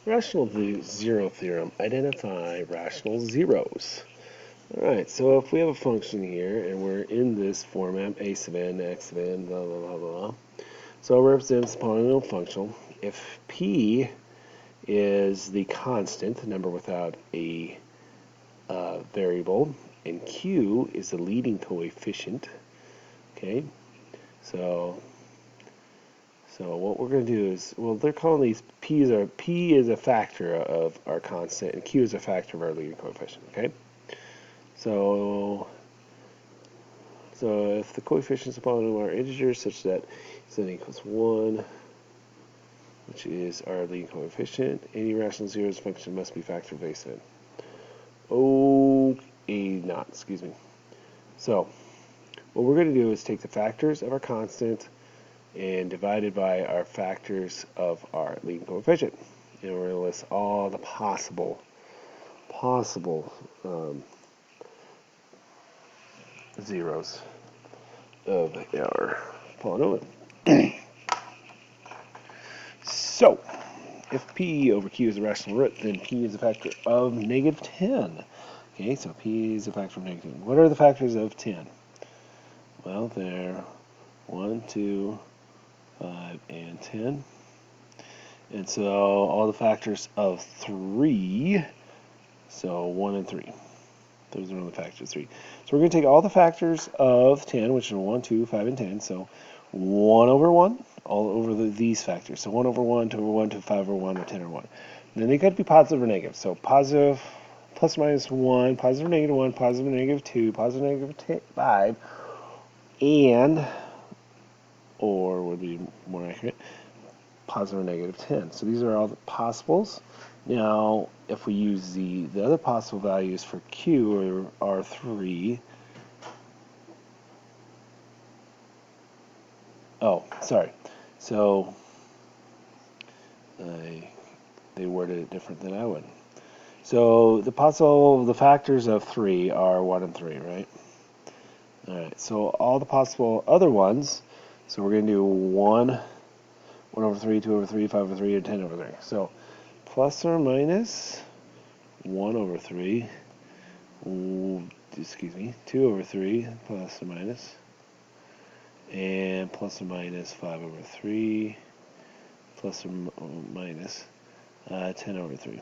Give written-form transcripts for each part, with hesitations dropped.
Rational zero theorem. Identify rational zeros. Alright, so if we have a function here, and we're in this format, a sub n, x sub n, blah, blah, blah, blah. So it represents a polynomial function. If p is the constant, the number without a variable, and q is the leading coefficient, okay, so what we're going to do is, well, they're calling these p is a factor of our constant, and q is a factor of our leading coefficient, okay? So if the coefficients of polynomial are integers such that z equals 1, which is our leading coefficient, any rational zeros function must be factor of a sub n. Excuse me. So what we're going to do is take the factors of our constant and divide it by our factors of our leading coefficient. And we're going to list all the possible zeros of our polynomial. So, if p over q is a rational root, then p is a factor of negative 10. Okay, so p is a factor of negative 10. What are the factors of 10? Well, they're 1, 2, 5, and 10. And so all the factors of 3, so 1 and 3. Those are all the factors of 3. So we're going to take all the factors of 10, which are 1, 2, 5, and 10. So 1 over 1, all over these factors. So 1 over 1, 2 over 1, 2, 5 over 1, or 10 over 1. And then they got to be positive or negative. So positive plus or minus 1, positive or negative 1, positive or negative 2, positive or negative 5, and, or would be more accurate, positive or negative 10. So these are all the possibles. Now, if we use the other possible values for q are 3. Oh, sorry. So they worded it different than I would. So the factors of 3 are 1 and 3, right? All right. So all the possible other ones. So we're going to do 1 over 3, 2 over 3, 5 over 3, and 10 over 3. So plus or minus 1 over 3, 2 over 3, plus or minus, and plus or minus 5 over 3, plus or minus 10 over 3.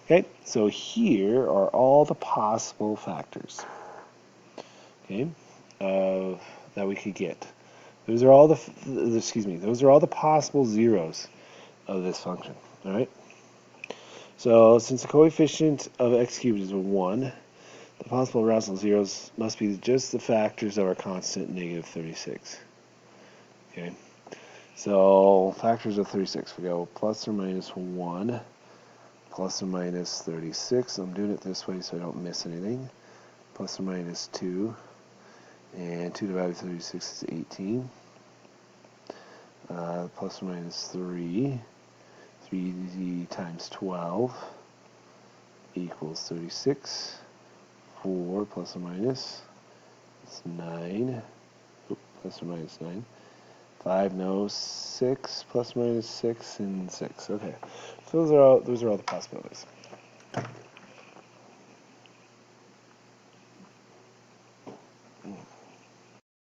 Okay, so here are all the possible factors, okay, that we could get. Those are all those are all the possible zeros of this function, all right? So since the coefficient of x cubed is 1, the possible rational zeros must be just the factors of our constant, negative 36. Okay, so factors of 36, we go plus or minus 1, plus or minus 36. I'm doing it this way so I don't miss anything. Plus or minus 2, and 2 divided by 36 is 18. Plus or minus 3. 3 times 12 equals 36. 4 plus or minus, it's 9. Plus or minus 9. 5, no, 6 plus or minus 6, and 6. Okay, so those are all the possibilities.